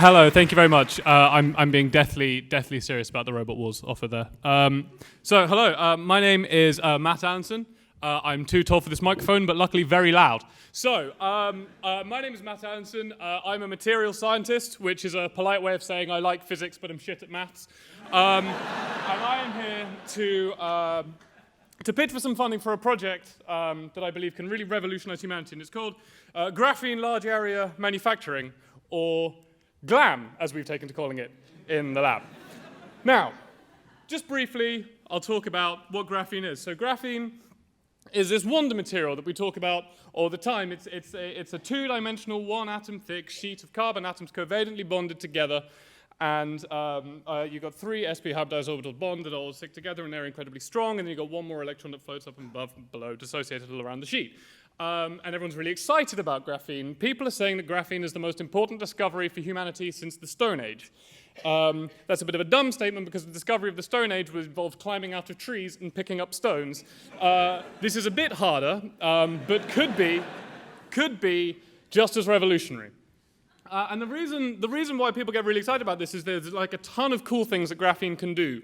Hello, thank you very much. I'm being deathly serious about the Robot Wars offer there. Hello, my name is Matt Allinson. I'm too tall for this microphone, but luckily very loud. My name is Matt Allinson. I'm a material scientist, which is a polite way of saying I like physics, but I'm shit at maths. And I am here to pitch for some funding for a project that I believe can really revolutionize humanity, and it's called Graphene Large Area Manufacturing, or GLAM, as we've taken to calling it in the lab. Now, just briefly, I'll talk about what graphene is. So graphene is this wonder material that we talk about all the time. It's a two-dimensional, one-atom thick sheet of carbon atoms covalently bonded together, and you've got three sp hybridized orbital bond that all stick together, and they're incredibly strong, and then you've got one more electron that floats up and above and below, dissociated all around the sheet. And everyone's really excited about graphene. People are saying that graphene is the most important discovery for humanity since the Stone Age. That's a bit of a dumb statement because the discovery of the Stone Age was involved climbing out of trees and picking up stones. This is a bit harder, but could be just as revolutionary. And the reason why people get really excited about this is there's like a ton of cool things that graphene can do.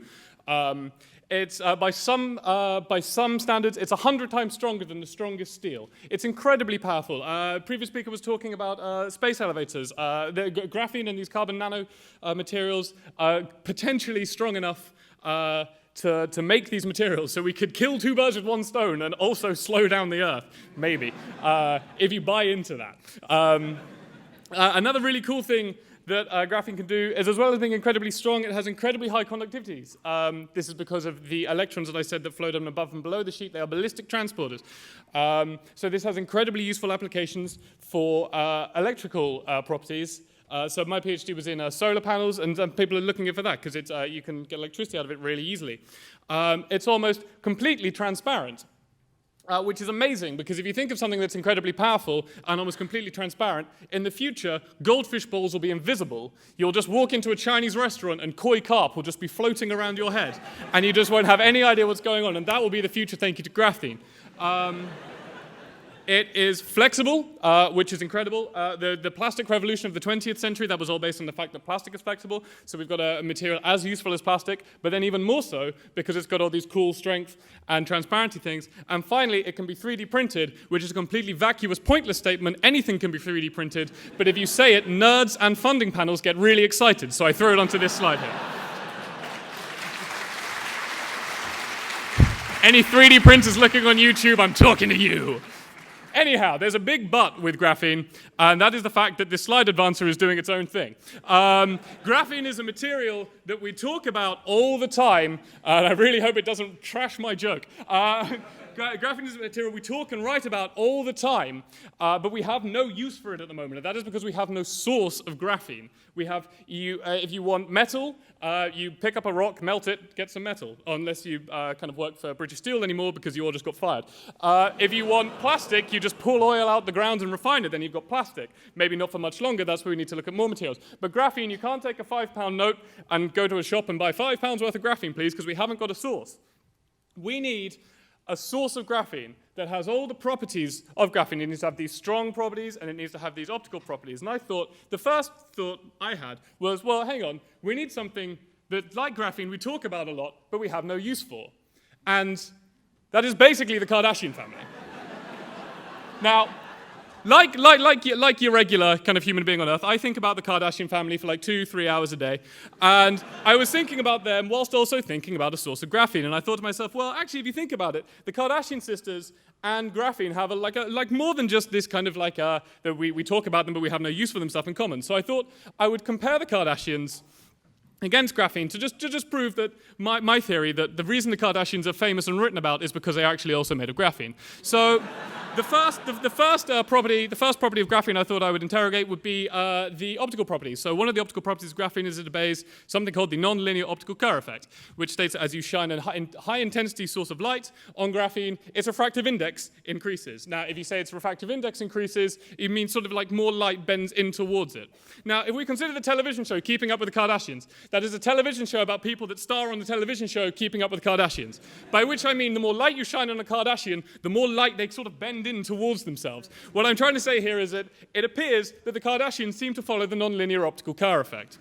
It's by some standards, it's 100 times stronger than the strongest steel. It's incredibly powerful. Previous speaker was talking about space elevators. The graphene and these carbon nano materials are potentially strong enough to make these materials, so we could kill two birds with one stone and also slow down the Earth, maybe, if you buy into that. Another really cool thing that graphene can do is, as well as being incredibly strong, it has incredibly high conductivities. This is because of the electrons that I said that float on above and below the sheet. They are ballistic transporters. So this has incredibly useful applications for electrical properties. So my PhD was in solar panels, and people are looking for that because you can get electricity out of it really easily. It's almost completely transparent. Which is amazing, because if you think of something that's incredibly powerful and almost completely transparent, in the future, goldfish balls will be invisible. You'll just walk into a Chinese restaurant and koi carp will just be floating around your head, and you just won't have any idea what's going on, and that will be the future thank you to graphene. It is flexible, which is incredible. The plastic revolution of the 20th century, that was all based on the fact that plastic is flexible. So we've got a material as useful as plastic, but then even more so because it's got all these cool strength and transparency things. And finally, it can be 3D printed, which is a completely vacuous, pointless statement. Anything can be 3D printed, but if you say it, nerds and funding panels get really excited. So I throw it onto this slide here. Any 3D printers looking on YouTube, I'm talking to you. Anyhow, there's a big but with graphene, and that is the fact that this slide advancer is doing its own thing. Graphene is a material that we talk about all the time, and I really hope it doesn't trash my joke. Graphene is a material we talk and write about all the time, but we have no use for it at the moment, and that is because we have no source of graphene. We have, if you want metal, you pick up a rock, melt it, get some metal, unless you kind of work for British Steel anymore because you all just got fired. If you want plastic, you just pull oil out the ground and refine it, then you've got plastic. Maybe not for much longer, that's where we need to look at more materials. But graphene, you can't take a £5 note and go to a shop and buy £5 worth of graphene, please, because we haven't got a source. We need a source of graphene that has all the properties of graphene. It needs to have these strong properties, and it needs to have these optical properties. And I thought, the first thought I had was, well, hang on, we need something that, like graphene, we talk about a lot, but we have no use for. And that is basically the Kardashian family. Now, like your regular kind of human being on Earth, I think about the Kardashian family for like 2-3 hours a day. And I was thinking about them whilst also thinking about a source of graphene. And I thought to myself, well, actually, if you think about it, the Kardashian sisters and graphene have like more than just this kind of like that we talk about them, but we have no use for them stuff in common. So I thought I would compare the Kardashians against graphene to just prove that my theory that the reason the Kardashians are famous and written about is because they are actually also made of graphene. So the first property of graphene I thought I would interrogate would be the optical properties. So one of the optical properties of graphene is it obeys something called the nonlinear optical Kerr effect, which states that as you shine a high intensity source of light on graphene, its refractive index increases. Now, if you say its refractive index increases, it means sort of like more light bends in towards it. Now, if we consider the television show Keeping Up with the Kardashians, That is a television show about people that star on the television show Keeping Up with the Kardashians. By which I mean the more light you shine on a Kardashian, the more light they sort of bend in towards themselves. What I'm trying to say here is that it appears that the Kardashians seem to follow the nonlinear optical Kerr effect.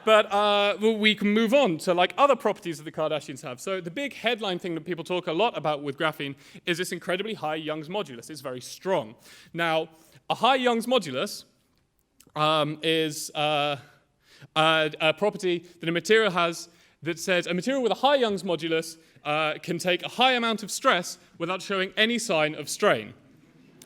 But we can move on to like other properties that the Kardashians have. So the big headline thing that people talk a lot about with graphene is this incredibly high Young's modulus. It's very strong. Now, a high Young's modulus is a property that a material has that says a material with a high Young's modulus can take a high amount of stress without showing any sign of strain.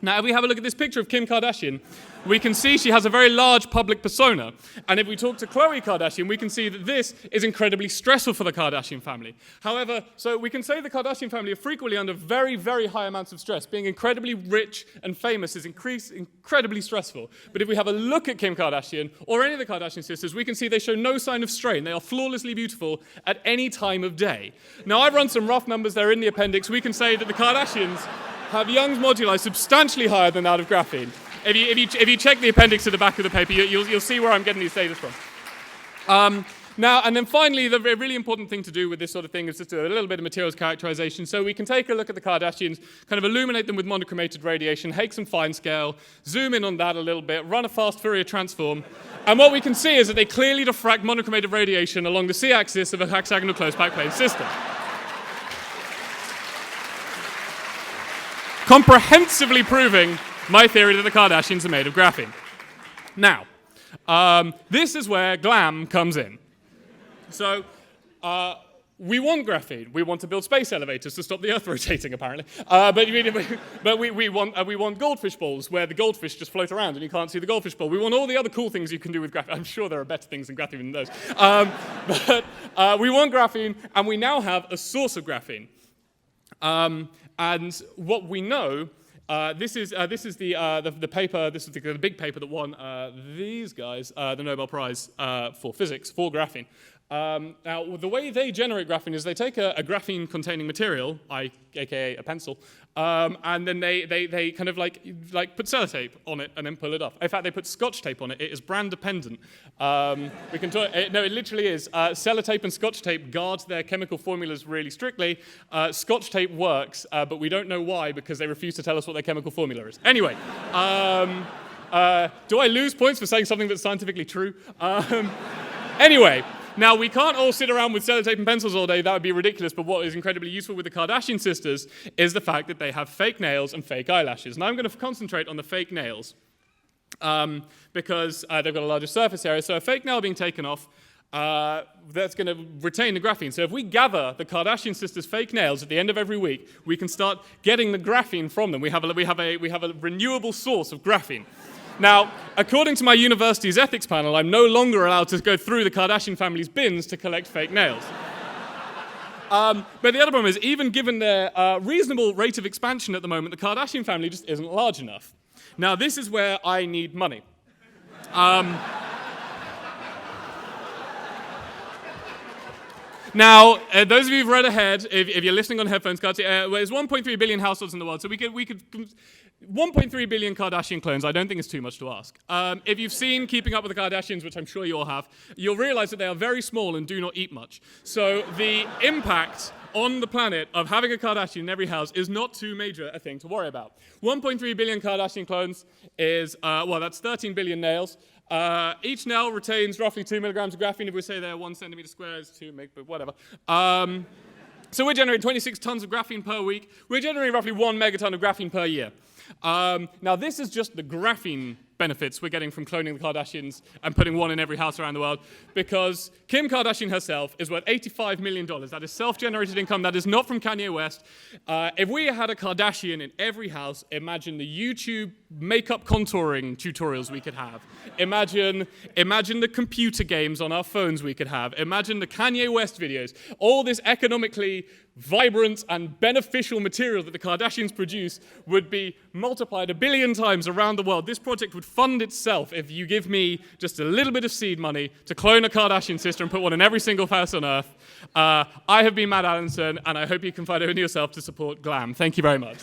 Now, if we have a look at this picture of Kim Kardashian, we can see she has a very large public persona. And if we talk to Khloe Kardashian, we can see that this is incredibly stressful for the Kardashian family. However, so we can say the Kardashian family are frequently under very, very high amounts of stress. Being incredibly rich and famous is incredibly stressful. But if we have a look at Kim Kardashian or any of the Kardashian sisters, we can see they show no sign of strain. They are flawlessly beautiful at any time of day. Now, I've run some rough numbers. They're in the appendix. We can say that the Kardashians have Young's moduli substantially higher than that of graphene. If you check the appendix at the back of the paper, you'll see where I'm getting these data from. Now, and then finally, the really important thing to do with this sort of thing is just do a little bit of materials characterization. So we can take a look at the Kardashians, kind of illuminate them with monochromated radiation, take some fine scale, zoom in on that a little bit, run a fast Fourier transform, and what we can see is that they clearly diffract monochromated radiation along the c-axis of a hexagonal close-packed plane system. Comprehensively proving my theory that the Kardashians are made of graphene. Now, this is where glam comes in. So, we want graphene. We want to build space elevators to stop the Earth rotating, apparently. But we want goldfish bowls where the goldfish just float around and you can't see the goldfish bowl. We want all the other cool things you can do with graphene. I'm sure there are better things than graphene than those. But we want graphene, and we now have a source of graphene. And what we know, this is the paper. This is the big paper that won these guys the Nobel Prize for physics for graphene. Now, the way they generate graphene is they take a graphene-containing material, aka a pencil, and then they kind of like put sellotape on it and then pull it off. In fact, they put Scotch tape on it. It is brand dependent. We can talk. No, it literally is. Sellotape and Scotch tape guard their chemical formulas really strictly. Scotch tape works, but we don't know why because they refuse to tell us what their chemical formula is. Anyway. Do I lose points for saying something that's scientifically true? Anyway. Now, we can't all sit around with sellotape and pencils all day. That would be ridiculous. But what is incredibly useful with the Kardashian sisters is the fact that they have fake nails and fake eyelashes. Now, I'm going to concentrate on the fake nails because they've got a larger surface area. So a fake nail being taken off, that's going to retain the graphene. So if we gather the Kardashian sisters' fake nails at the end of every week, we can start getting the graphene from them. We have a renewable source of graphene. Now, according to my university's ethics panel, I'm no longer allowed to go through the Kardashian family's bins to collect fake nails. But the other problem is, even given their reasonable rate of expansion at the moment, the Kardashian family just isn't large enough. Now, this is where I need money. Now, those of you who've read ahead, if you're listening on headphones, there's 1.3 billion households in the world, so we could 1.3 billion Kardashian clones, I don't think it's too much to ask. If you've seen Keeping Up with the Kardashians, which I'm sure you all have, you'll realize that they are very small and do not eat much. So the impact on the planet of having a Kardashian in every house is not too major a thing to worry about. 1.3 billion Kardashian clones is, that's 13 billion nails. Each nail retains roughly 2 milligrams of graphene. If we say they're 1 centimeter square, it's 2 meg, but whatever. So we're generating 26 tons of graphene per week. We're generating roughly 1 megaton of graphene per year. Now, this is just the graphene benefits we're getting from cloning the Kardashians and putting one in every house around the world, because Kim Kardashian herself is worth $85 million. That is self-generated income. That is not from Kanye West. If we had a Kardashian in every house, imagine the YouTube makeup contouring tutorials we could have. Imagine the computer games on our phones we could have. Imagine the Kanye West videos. All this economically vibrant and beneficial material that the Kardashians produce would be multiplied 1 billion times around the world. This project would fund itself if you give me just a little bit of seed money to clone a Kardashian sister and put one in every single house on Earth. I have been Matt Allinson, and I hope you can find it in yourself to support glam. Thank you very much.